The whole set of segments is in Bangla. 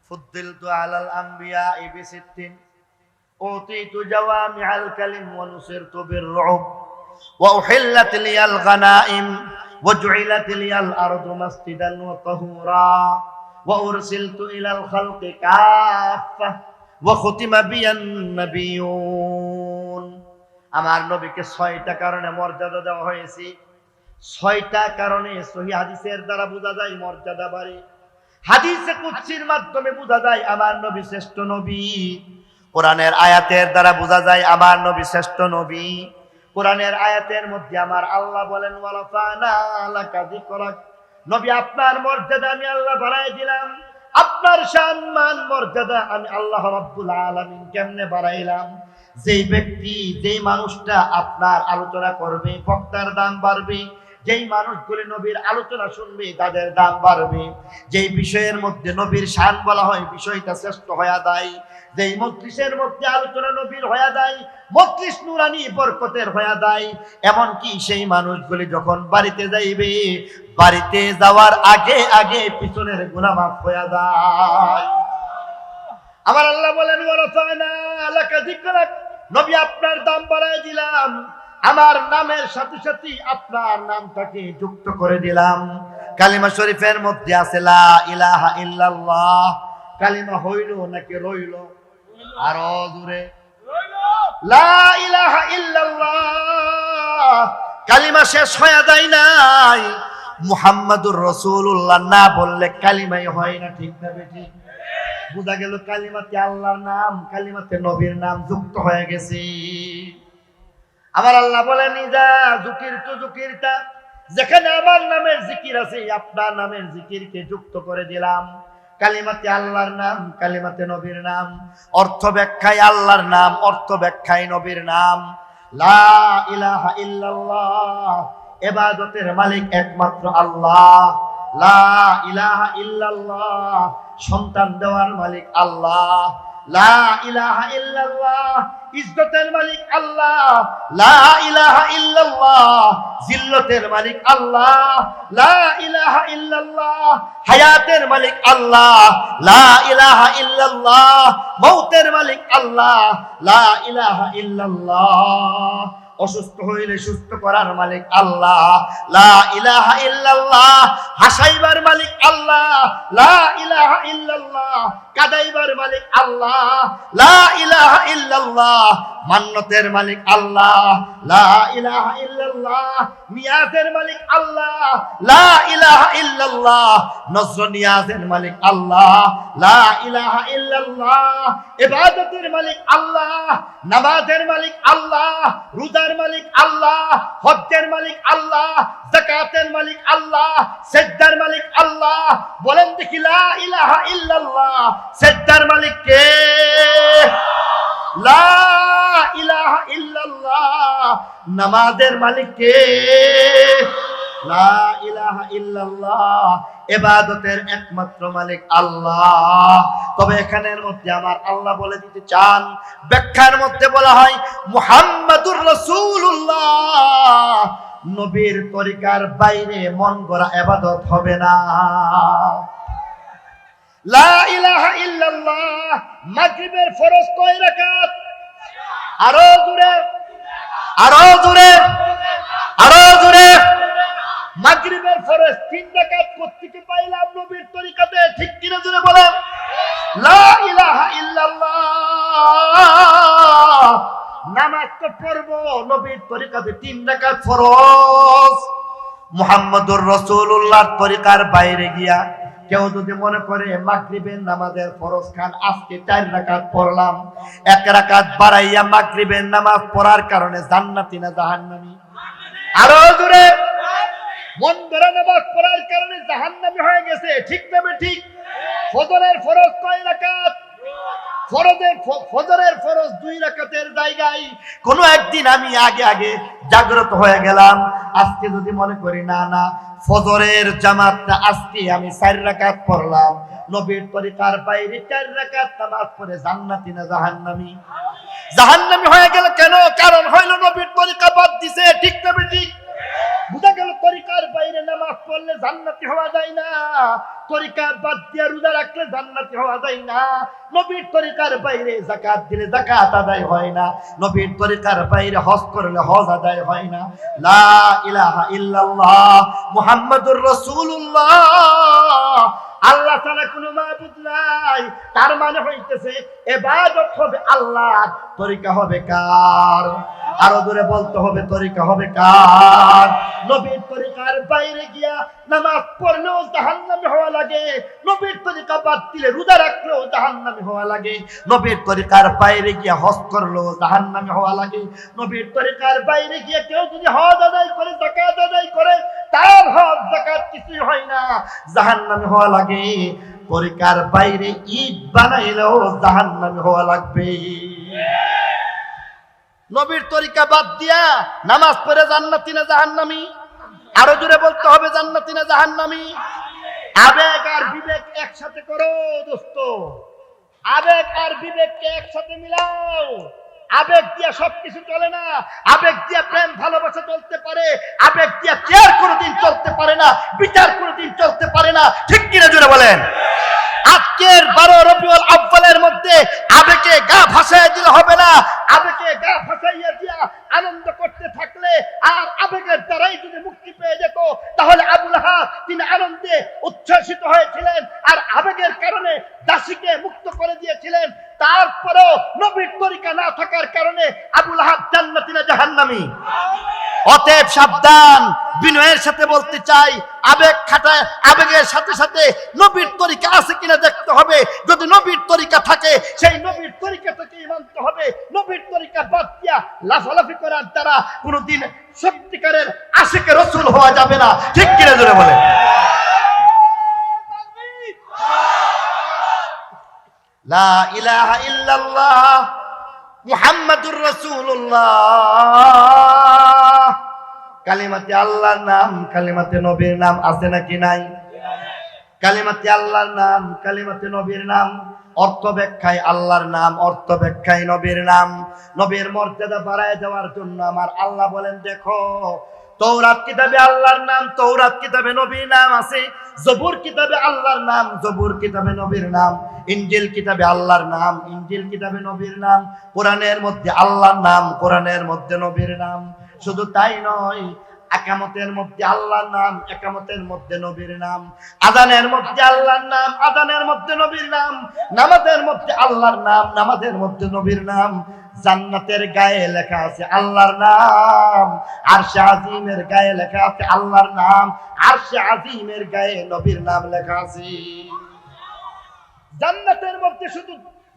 ফুদ্দিলতু আলাল আম্বিয়াই বিসিত্তিন উতিতু জাওয়ামিআল কালিম ওয়া নুসিরতু বিররুব ওয়া উহিল্লাত লিয়াল গানাইম ওয়া জুইলাত লিয়াল আরদু মাসজিদান ওয়া তাহুরা ওয়া উরসিলতু ইলাল খালকি কাফফা ওয়া খুতিমা বিয়ান নাবিয়্যুন। আমার নবীকে 6টা কারণে মর্যাদা দেওয়া হয়েছে। 6টা কারণে সহিহ হাদিসের দ্বারা বোঝা যায় মর্যাদা বাড়ে। হাদিসে কুদসির মাধ্যমে বোঝা যায় আমার নবী শ্রেষ্ঠ নবী। কোরআনের আয়াতের দ্বারা বোঝা যায় আমার নবী শ্রেষ্ঠ নবী। কোরআনের আয়াতের মধ্যে আমার আল্লাহ বলেন ওয়ারাফানা লাকা যিকরাক, নবী আপনার মর্যাদা আমি আল্লাহ বাড়ায় দিলাম। আপনার সম্মান মর্যাদা আমি আল্লাহ রাব্বুল আলামিন কেমনে বাড়াইলাম? যেই ব্যক্তি যেই মানুষটা আপনার আলোচনা করবে বক্তার দাম বাড়বে, যেই মানুষগুলি নবীর আলোচনা শুনবে তাদের দাম বাড়বে। যেই বিষয়ের মধ্যে নবীর শান বলা হয় বিষয়টা শ্রেষ্ঠ হয়ে যায়। যেই মজলিসের মধ্যে আলোচনা নবীর হয়ে যায় মজলিস নুরানি বরকতের হয়ে যায়। এমনকি সেই মানুষগুলি যখন বাড়িতে যাইবে বাড়িতে যাওয়ার আগে আগে পিছনের গুনাহ মাফ হয়ে যায়। আমার আল্লাহ বলেন ওয়ারাফানা লাকা যিকরাক, নবী আপনার দাম বাড়ায় দিলাম। আমার নামের সাথে সাথে আপনার নামটাকে যুক্ত করে দিলাম। কালিমা শরীফের মধ্যে আছে লা ইলাহা ইল্লাল্লাহ। কালিমা হইল নাকি রইল? আরো জোরে লা ইলাহা ইল্লাল্লাহ। কালিমা শেষ হয়ে যায় নাই। মুহাম্মাদুর রাসূলুল্লাহ না বললে কালিমাই হয় না, ঠিক না বেঠি? বোঝা গেল কালিমাতে আল্লাহর নাম কালিমাতে নবীর নাম যুক্ত হয়ে গেছে। আমার আল্লাহ বলেন ইজা যুকিরতু যুকিরতা, যেখানে আমার নামের জিকির আছে আপনার নামের জিকিরকে যুক্ত করে দিলাম। কালিমাতে আল্লাহর নাম কালিমাতে নবীর নাম, অর্থ ব্যাখ্যায় আল্লাহর নাম অর্থ ব্যাখ্যায় নবীর নাম। লা ইলাহা ইল্লাল্লাহ, ইবাদতের মালিক একমাত্র আল্লাহ। লা ইলাহা ইল্লাল্লাহ, সন্তান দেওয়ার মালিক আল্লাহ। লা ইলাহা ইল্লাল্লাহ, ইজ্জতের মালিক আল্লাহ। লা ইলাহা ইল্লাল্লাহ, জিল্লতের মালিক আল্লাহ। লা ইলাহা ইল্লাল্লাহ, হায়াতের মালিক আল্লাহ। লা ইলাহা ইল্লাল্লাহ, মৌতের মালিক আল্লাহ। লা ইলাহা ইল্লাল্লাহ, অসুস্থ হইলে সুস্থ করার মালিক আল্লাহ। লা ইলাহা ইল্লাল্লাহ, হাসাইবার মালিক আল্লাহ। লা ইলাহা ইল্লাল্লাহ, কাদাইবার মালিক আল্লাহ। লা ইলাহা ইল্লাল্লাহ, মান্নতের মালিক আল্লাহ। লা ইলাহা ইল্লাল্লাহ, নিয়াজের মালিক আল্লাহ। লা ইলাহা ইল্লাল্লাহ, নজর নিয়াজের মালিক আল্লাহ। লা ইলাহা ইল্লাল্লাহ, ইবাদতের মালিক আল্লাহ। নামাজের মালিক আল্লাহ, রোজার মালিক আল্লাহ, হজ্জের মালিক আল্লাহ, যাকাতের মালিক আল্লাহ, সিজদার মালিক আল্লাহ। বলেন দেখি লা ইলাহা ইল্লাল্লাহ, সিজদার মালিক কে? লা ইলাহা ইল্লাল্লাহ, নামাজের মালিক কে? লা ইলাহা ইল্লাল্লাহ, ইবাদতের একমাত্র মালিক আল্লাহ। তবে এখানের মধ্যে আমার আল্লাহ বলে দিতে চান, ব্যাখ্যার মধ্যে বলা হয় মুহাম্মাদুর রাসূলুল্লাহ, নবীর তরিকার বাইরে মন গড়া ইবাদত হবে না। লা ইলাহা ইল্লাল্লাহ, মাগরিবের ফরজ কয় রাকাত? আরো জোরে আরো জোরে আরো জোরে। মাগরিবের ফরজ 3 রাকাত কোত্থেকে পাইলাম? নবীর তরিকাতে, ঠিক কিনা জোরে বলেন। লা ইলাহা ইল্লাল্লাহ, নামাজ তো পড়ব নবীর তরিকাতে 3 রাকাত ফরজ। মুহাম্মাদুর রাসূলুল্লাহর তরিকার বাইরে গিয়া কেউ যদি মনে করে মাগরিবের নামাজের ফরজ খান আজকে 4 রাকাত পড়লাম, 1 রাকাত বাড়াইয়া মাগরিবের নামাজ পড়ার কারণে জান্নাতি না জাহান্নামী? আরো জোরে। মন ধরে নামাজ পড়ার কারণে জাহান্নামী হয়ে গেছে, ঠিক না ঠিক? ফজরের ফরজ কয় রাকাত? ফজরের ফরজ 2 রাকাতের জায়গায় কোনো একদিন আমি আগে আগে জাগ্রত হয়ে গেলাম, আজকে যদি মনে করি না না ফজরের জামাতটা আজকে আমি 4 রাকাত পড়লাম, নবীর তরিকার বাইরে 4 রাকাত নামাজ পড়ে জান্নাতি না জাহান্নামী? জাহান্নামী হয়ে গেল কেন? কারণ হইল নবীর তরিকা বাদ দিছে, ঠিক না ঠিক? বুঝা গেল তরিকার বাইরে নামাজ পড়লে জান্নাতি হওয়া যায় না, তরিকা বাদ দিয়ে রোজা রাখলে জান্নাতি হওয়া যায় না, নবীর তরিকার বাইরে যাকাত দিলে যাকাত আদায় হয় না, নবীর তরিকার বাইরে হজ করলে হজ আদায় হয় না। লা ইলাহা ইল্লাল্লাহ মুহাম্মাদুর রাসূলুল্লাহ, আল্লাহ ছাড়া কোনো মাবুদ নাই, তার মানে হইতেছে ইবাদত হবে আল্লাহর, তরিকা হবে কার? আরো দূরে বলতে হবে, তরিকা হবে কার? নবীর তরিকার বাইরে গিয়া নামাজ পড়লেও জাহান্নামী হওয়া লাগে, নবীর তরিকা বাদ দিলে রোজা রাখলেও জাহান্নামী হওয়া লাগে, নবীর তরিকার বাইরে গিয়া হজ করলেও জাহান্নামী হওয়া লাগে, নবীর তরিকার বাইরে গিয়ে কেউ যদি হজ আদায় করে যাকাত আদায় করে তার হজ যাকাত কিছুই হয় না, জাহান্নামী হওয়া লাগে। তরিকার বাইরে ইট বানাইলেও জাহান্নামী হওয়া লাগবে। নবীর তরিকা বাদ দিয়া নামাজ পড়ে জান্নাতি না জাহান্নামী? আরো জোরে বলতে হবে, জান্নাতি না জাহান্নামী? আবেগ আর বিবেক একসাথে করো দোস্ত, আবেগ আর বিবেককে একসাথে মিলাও। আবেগ দিয়া সবকিছু চলে না, আবেগ দিয়া প্রেম ভালোবাসা চলতে পারে, আবেগ দিয়া কেয়ার কোনোদিন চলতে পারে না, বিচার কোনোদিন চলতে পারে না, ঠিক কিনা জোরে বলেন? আজকের 12 রবিউল আউয়ালের মধ্যে আবেগে গা ভাসাইয়া দিলে হবে না, আবেগে গা ভাসাইয়া দিয়া আনন্দ করতে থাকলে আর আবেগের দ্বারাই যদি মুক্তি পেয়ে যেত তাহলে আবু লাহাব তিনি আনন্দে উচ্ছ্বসিত হয়েছিলেন আর আবেগের কারণে দাসীকে মুক্ত করে দিয়েছিলেন, তারপরেও নবীর তরিকা না থাকার কারণে আবু লাহাব জান্নাতি না জাহান্নামী? অতএব সাবধান, বিনয়ের সাথে বলতে চাই, আবেগ খাটায় আবেগের সাথে সাথে নবীর তরিকা আছে কিনা দেখতে হবে, যদি নবীর তরিকা থাকে সেই নবীর তরিকাটাকেই মানতে হবে, নবীর তরিকা বাদ দিয়া লাফালাফি করার দ্বারা কোনোদিন সত্যিকারের আশিকে রাসূল হওয়া যাবে না, ঠিক কিনা জোরে বলে? লা ইলাহা ইল্লাল্লাহ মুহাম্মাদুর রাসূলুল্লাহ। কালিমাতে আল্লাহর নাম, কালিমাতে নবীর নাম আছে নাকি নাই? কালিমাতে আল্লাহর নাম, কালিমাতে নবীর নাম, অর্থ ব্যাখ্যায় আল্লাহর নাম, অর্থ ব্যাখ্যায় নবীর নাম। নবীর মর্যাদা বাড়ায় দেওয়ার জন্য আমার আল্লাহ বলেন, দেখো তৌরাত কিতাবে আল্লাহর নাম, তৌরাত কিতাবে নবীর নাম আছে, জবুর কিতাবে আল্লাহর নাম, জবুর কিতাবে নবীর নাম, ইনজিল কিতাবে আল্লাহর নাম, ইনজিল কিতাবে নবীর নাম, কোরআনের মধ্যে আল্লাহর নাম, কোরআনের মধ্যে নবীর নাম। শুধু তাই নয়, একামতের মধ্যে আল্লাহর নাম, একামতের মধ্যে নবীর নাম, আযানের মধ্যে আল্লাহর নাম, আযানের মধ্যে নবীর নাম, নামাজের মধ্যে আল্লাহর নাম, নামাজের মধ্যে নবীর নাম। জান্নাতের গায়ে লেখা আছে আল্লাহর নাম, আরশে আজিমের গায়ে লেখা আছে আল্লাহর নাম, আরশে আজিমের গায়ে নবীর নাম লেখা আছে। জান্নাতের মধ্যে শুধু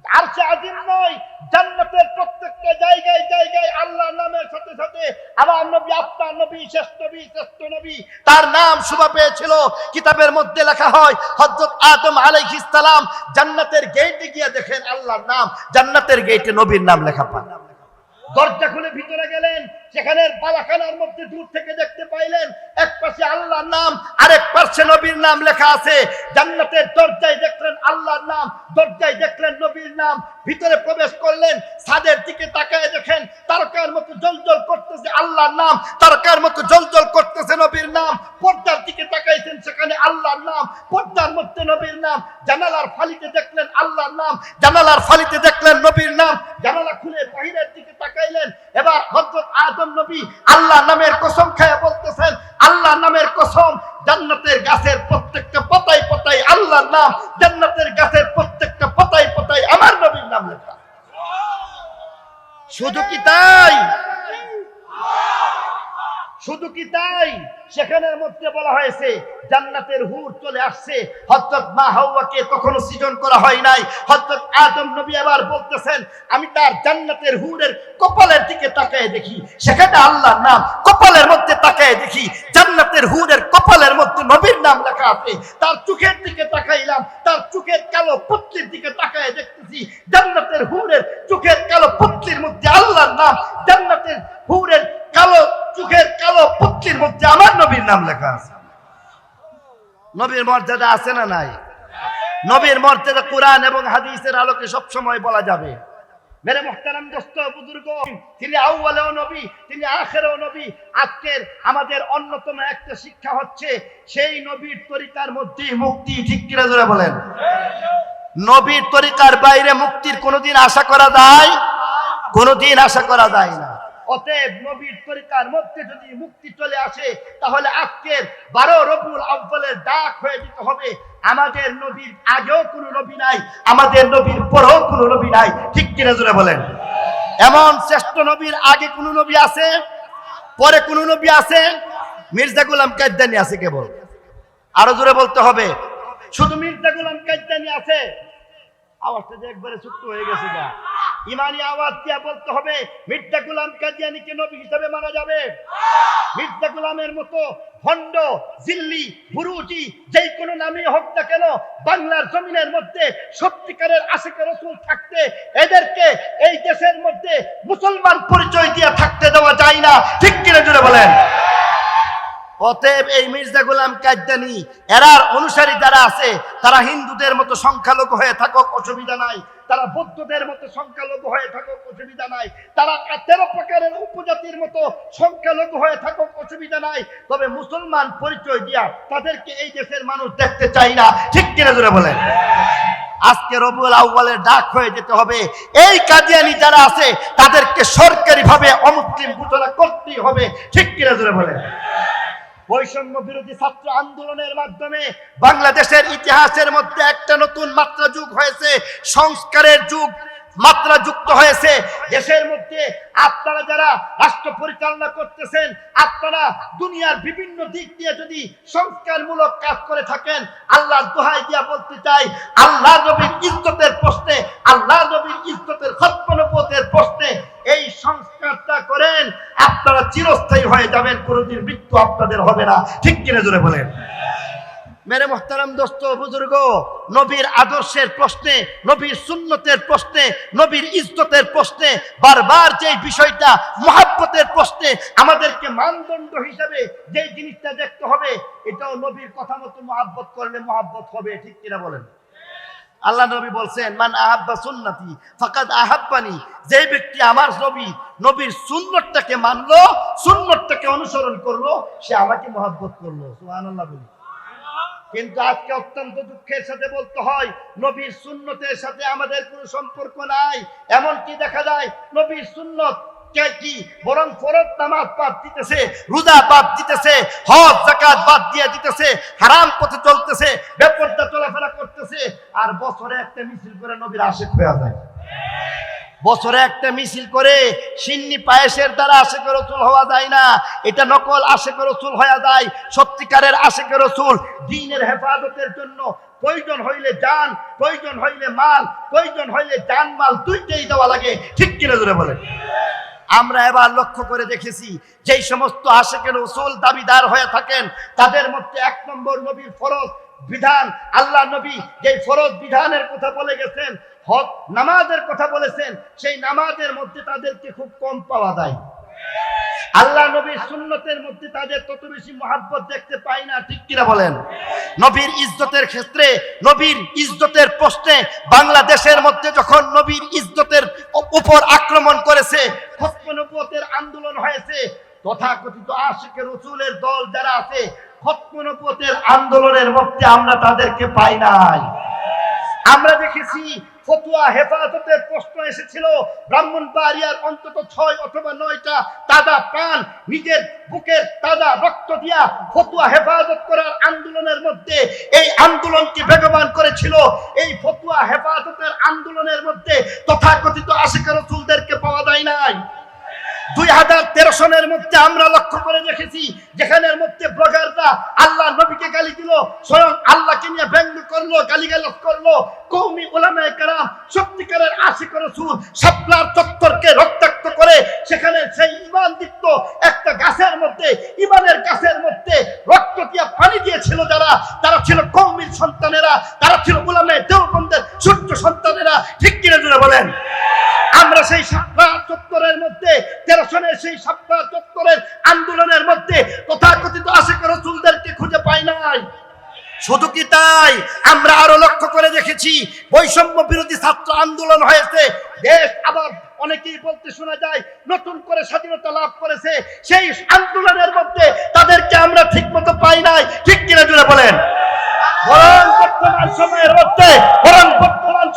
আরশে আজিম নয়, জান্নাতের প্রত্যেকটা জায়গায় জায়গায় আল্লাহর নামের সাথে সাথে আমার নবী, আপনার নবী, শ্রেষ্ঠ নবী, তার নাম শোভা পেয়েছিল। কিতাবের মধ্যে লেখা হয় হযরত আদম আলাইহিস সালাম জান্নাতের গেটে গিয়ে দেখেন আল্লাহর নাম, জান্নাতের গেটে নবীর নাম লেখা পান। দরজা খুলে ভিতরে গেলেন, সেখানে বালাখানার মধ্যে দূর থেকে দেখতে পাইলেন এক পাশে আল্লাহর নাম, আরেক পাশে নবীর নাম লেখা আছে। জান্নাতের দরজায় দেখলেন আল্লাহর নাম, দরজায় দেখলেন নবীর নাম। ভিতরে প্রবেশ করলেন, ছাদের দিকে তাকায় দেখেন তারকার মতো জ্বলজ্বল করতেছে আল্লাহর নাম, তারকার মতো জ্বলজ্বল করতেছে নবীর নাম। পর্দার দিকে তাকাইছেন, সেখানে আল্লাহর নাম, পর্দার মধ্যে নবীর নাম। জানালার ফালিতে দেখলেন আল্লাহর নাম, জানালার ফালিতে দেখলেন নবীর নাম। জানালা খুলে বাহিরের দিকে তাকাইলেন, এবার হযরত আদম নবী আল্লাহ নামের কসম খেয়ে বলতেছেন, আল্লাহ নামের কসম, জান্নাতের গাছের প্রত্যেকটা পাতায় পাতায় আল্লাহর নাম, জান্নাতের গাছের প্রত্যেকটা পাতায় পাতায় আমার নবীর নাম লেখা। শুধু কি তাই? শুধু কি তাই? সেখানের মধ্যে বলা হয়েছে জান্নাতের হুর চলে আসছে। হযরত মা হাওয়াকে তখনও সৃজন করা হয় নাই। হযরত আদম নবী আবার বলতেছেন, আমি তার জান্নাতের হুরের কপালের দিকে তাকায় দেখি, সেখানে আল্লাহর নাম। কপালের মধ্যে তাকায় দেখি জান্নাতের হুরের কপালের মধ্যে নবীর নাম লেখা আছে। তার চোখের দিকে তাকাইলাম, তার চোখের কালো পুতলির দিকে তাকায় দেখতেছি জান্নাতের হুরের চোখের কালো পুতলির মধ্যে আল্লাহর নাম, জান্নাতের হুরের কালো চোখের কালো পুতলির মধ্যে আমার নবীর নাম লেখা আছে। নবীর মর্যাদা আছে না নাই? নবীর মর্যাদা কোরআন এবং হাদিসের আলোকে সব সময় বলা যাবে। মেরে মুহতারাম দোস্ত বুজুর্গ, তিনি আউয়ালেও নবী, তিনি আখিরেও নবী। আজকের আমাদের অন্যতম একটা শিক্ষা হচ্ছে সেই নবীর তরিকার মধ্যেই মুক্তি। ঠিক কিনা জোরে বলেন? নবীর তরিকার বাইরে মুক্তির কোনোদিন আশা করা যায়? কোনোদিন আশা করা যায় না। অতএব নবীর তরিকার মধ্যে যদি মুক্তি চলে আসে, তাহলে আজকের 12 রবিউল আউয়ালের ডাক হয়ে যেতে হবে আমাদের নবীর আগেও কোনো নবী নাই, আমাদের নবীর পরেও কোনো নবী নাই। ঠিক কিনা জোরে বলেন? এমন শ্রেষ্ঠ নবীর আগে কোনো নবী আছে? পরে কোনো নবী আছে? মির্জা গোলাম কাদদানি আছে কেবল। আরো জোরে বলতে হবে, শুধু মির্জা গোলাম কাদদানি আছে। আওয়াজটা যে একবারে ছোট্ট হয়ে গেছে গা, ইমানি আওয়াজ দিয়ে বলতে হবে, মির্জা গোলাম কাদিয়ানীকে নবী হিসেবে মানা যাবে? মির্জা গোলামের মতো ভণ্ড, জিল্লি, বুরুজি যেই কোনো নামে হোক না কেন, বাংলার জমিনের মধ্যে সত্যিকারের আশিকে রাসূল থাকতে এদেরকে এই দেশের মধ্যে মুসলমান পরিচয় দিয়ে থাকতে দেওয়া যায় না। ঠিক কিনা জোরে বলেন? অতএব এই মির্জা গোলাম কাদদানি এরার অনুসারী যারা আছে, তারা হিন্দুদের মতো সংখ্যালঘু হয়ে থাকুক অসুবিধা নাই, তারা বৌদ্ধদের মতো সংখ্যালঘু হয়ে থাকুক অসুবিধা নাই, তারা 13 প্রকারের উপজাতির মতো সংখ্যালঘু হয়ে থাকুক অসুবিধা নাই, তবে মুসলমান পরিচয় দিয়া তাদেরকে এই দেশের মানুষ দেখতে চাই না। ঠিক কিনা জোরে বলেন? আজকে রবিউল আউয়ালের ডাক হয়ে যেতে হবে, এই কাদিয়ানি যারা আছে তাদেরকে সরকারিভাবে অমুসলিম ঘোষণা করতেই হবে। ঠিক কিনা জোরে বলেন? বৈষম্য বিরোধী ছাত্র আন্দোলনের মাধ্যমে বাংলাদেশের ইতিহাসের মধ্যে একটা নতুন মাত্রা যুগ হয়েছে, সংস্কারের যুগ মাত্রা যুক্ত হয়েছে দেশের মধ্যে। আপনারা যারা রাষ্ট্র পরিচালনা করতেছেন, আপনারা দুনিয়ার বিভিন্ন দিক দিয়ে যদি সংস্কারমূলক কাজ করে থাকেন, আল্লাহর দোহাই দিয়া বলতে চাই, আল্লাহ নবীর ইজ্জতের প্রশ্নে, আল্লাহ নবীর ইজ্জতের খতম নবুয়তের প্রশ্নে এই সংস্কারটা করেন, আপনারা চিরস্থায়ী হয়ে যাবেন, কোনোদিন মৃত্যু আপনাদের হবে না। ঠিক কিনা জোরে বলেন? মেরে মুহতারাম দোস্ত বুজুর্গ, নবীর আদর্শের প্রশ্নে, নবীর সুন্নতের প্রশ্নে, নবীর ইজ্জতের প্রশ্নে বারবার যে বিষয়টা মুহাব্বতের প্রশ্নে আমাদেরকে মানদণ্ড হিসেবে যে জিনিসটা দেখতে হবে, এটাও নবীর কথা মতো মুহাব্বত করলে মুহাব্বত হবে। ঠিক কিনা বলেন? আল্লাহ নবী বলছেন, মান আহাব্বা সুন্নতি ফাকাদ আহাব্বানি, যে ব্যক্তি আমার নবীর সুন্নতটাকে মানলো, সুন্নতটাকে অনুসরণ করলো, সে আমাকে মুহাব্বত করলো। সুবহানাল্লাহ বলি। কিন্তু আজকে অত্যন্ত দুঃখের সাথে বলতে হয়, নবীর সুন্নতের সাথে আমাদের কোনো সম্পর্ক নাই। এমনকি দেখা যায় নবীর সুন্নত কি বরং ফরজ নামাজ বাদ দিতেছে, রোজা বাদ দিতেছে, হজ যাকাত বাদ দিয়ে দিতেছে, হারাম পথে চলতেছে, বেপরদা চলাফেরা করতেছে, আর বছরে একটা মিছিল করে নবীর আশিক হয়ে যায়। বছরে একটা মিছিল করে সিন্নি পায়েসের দ্বারা আশিকে রাসূল হওয়া যায় না, এটা নকল আশিকে রাসূল হয়ে যায়। সত্যিকারের আশিকে রাসূল দ্বীনের হেফাজতের জন্য প্রয়োজন হইলে জান, প্রয়োজন হইলে মাল, প্রয়োজন হইলে জান মাল দুইটাই দেওয়া লাগে। ঠিক কিনা জোরে বলেন? আমরা এবার লক্ষ্য করে দেখেছি, যেই সমস্ত আশিকে রাসূল দাবিদার হয়ে থাকেন, তাদের মধ্যে 1 নম্বর নবীর ফরজ বিধান। আল্লাহ নবী যে ফরজ বিধানের কথা বলে গেছেন, হজ নামাজের কথা বলেছেন, সেই নামাজের মধ্যে তাদেরকে খুব কম পাওয়া যায়। আল্লাহ নবীর সুন্নতের মধ্যে তাদের তত বেশি মুহাব্বত দেখতে পাই না। ঠিক কিনা বলেন? নবীর ইজ্জতের ক্ষেত্রে, নবীর ইজ্জতের প্রশ্নে বাংলাদেশের মধ্যে যখন নবীর ইজ্জতের উপর আক্রমণ করেছে, খতম নবুয়তের আন্দোলন হয়েছে, তথাকথিত আশিকে রাসূলের দল যারা আছে, খতম নবুয়তের আন্দোলনের মধ্যে আমরা তাদেরকে পাই নাই। আমরা দেখেছি ফতুয়া হেফাজতের প্রশ্ন এসেছিল, ব্রাহ্মণবাড়িয়ার অন্তত 6 অথবা 9টা তাজা প্রাণ নিজের বুকের তাজা রক্ত দিয়া ফতুয়া হেফাজত করার আন্দোলনের মধ্যে এই আন্দোলনকে বেগবান করেছিল। এই ফতুয়া হেফাজতের আন্দোলনের মধ্যে তথাকথিত আশিকে রাসূলদেরকে পাওয়া যায় নাই। 2013 সনের মধ্যে আমরা লক্ষ্য করে দেখেছি, যেখানের মধ্যে ব্লগাররা আল্লাহ নবীকে গালি দিল, স্বয়ং আল্লাহকে নিয়ে ব্যঙ্গ করলো, গালিগালাজ করলো, কওমি উলামায়ে কেরাম সত্যিকারের আশিকে রাসূল শাপলার চত্বরকে রক্তাক্ত করে সেখানে সেই ঈমানদীপ্ত একটা গাছের মধ্যে, ঈমানের গাছের মধ্যে রক্ত দিয়া পানি দিয়েছিল যারা, তারা ছিল কওমির সন্তানেরা, তারা ছিল উলামায়ে দেওবন্দের সূর্য সন্তানেরা। ঠিক কিনা জোরে বলেন? আমরা সেই শাপলা চত্বরের মধ্যে 13 সনের সেই শাপলা চত্বরের আন্দোলনের মধ্যে তথাকথিত আশিকে রাসূলদেরকে খুঁজে পাই নাই। শুধু কি তাই, আমরা আরো লক্ষ্য করে দেখেছি বৈষম্য বিরোধী ছাত্র আন্দোলন হয়েছে, দেশ আবার অনেকেই বলতে শোনা যায় নতুন করে স্বাধীনতা লাভ করেছে, সেই আন্দোলনের মধ্যে তাদেরকে আমরা ঠিক মতো পাই নাই, ঠিক কিনা জুড়ে বলেন? বরং বর্তমান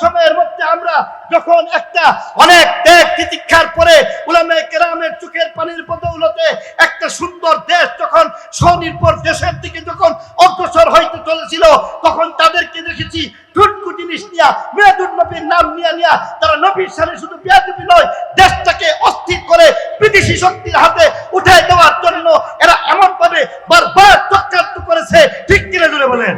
সময়ের মধ্যে আমরা যখন একটা অনেক ত্যাগ তিতিক্ষার পরে উলামায়ে কেরামের চোখের পানির বদৌলতে একটা সুন্দর দেশ যখন স্বনির্ভর দেশের দিকে যখন অগ্রসর হইতে চলেছিল, তখন তাদেরকে দেখেছি টুটকু জিনিস নিয়া, মিলাদুন নবীর নাম নিয়া তারা নবীর সামনে শুধু বেয়াদবি নয়, দেশটাকে অস্থির করে বিদেশি শক্তির হাতে উঠে দেওয়ার জন্য এরা এমন ভাবে বারবার চক্রান্ত করেছে, ঠিক কিনা জুড়ে বলেন?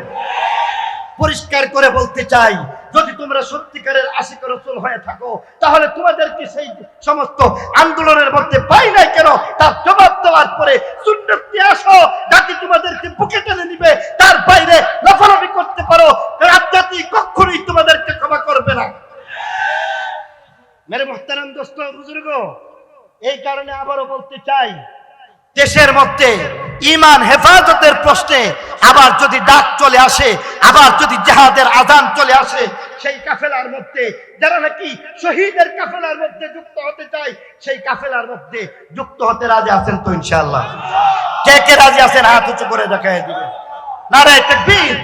পরিষ্কার করে বলতে চাই, যদি তোমরা সত্যিকারের আশিক রাসূল হয়ে থাকো, তাহলে তোমাদেরকে সেই সমস্ত আন্দোলনের মধ্যে পাই নাই কেন? তার জবাব দেওয়ার পরে সুন্নাত নিয়ে আসো, যাতে তোমাদেরকে বুকে টেনে নিবে, তার বাইরে লাফালাফি করতে পারো, রাজনীতি কখনোই তোমাদেরকে ক্ষমা করবে না। মেরে মুহতারাম দোস্ত বুজুর্গ, এই কারণে আবারও বলতে চাই, দেশের মধ্যে ঈমান হেফাজতের প্রশ্নে আবার যদি ডাক চলে আসে, আবার যদি জিহাদের আযান চলে আসে, সেই কাফেলার মধ্যে যারা নাকি শহীদের কাফেলার মধ্যে যুক্ত হতে চায়, সেই কাফেলার মধ্যে যুক্ত হতে রাজি আছেন তো ইনশাআল্লাহ? কে কে রাজি আছেন হাত উঁচু করে দেখায় দিবেন। নারায়ে তাকবীর।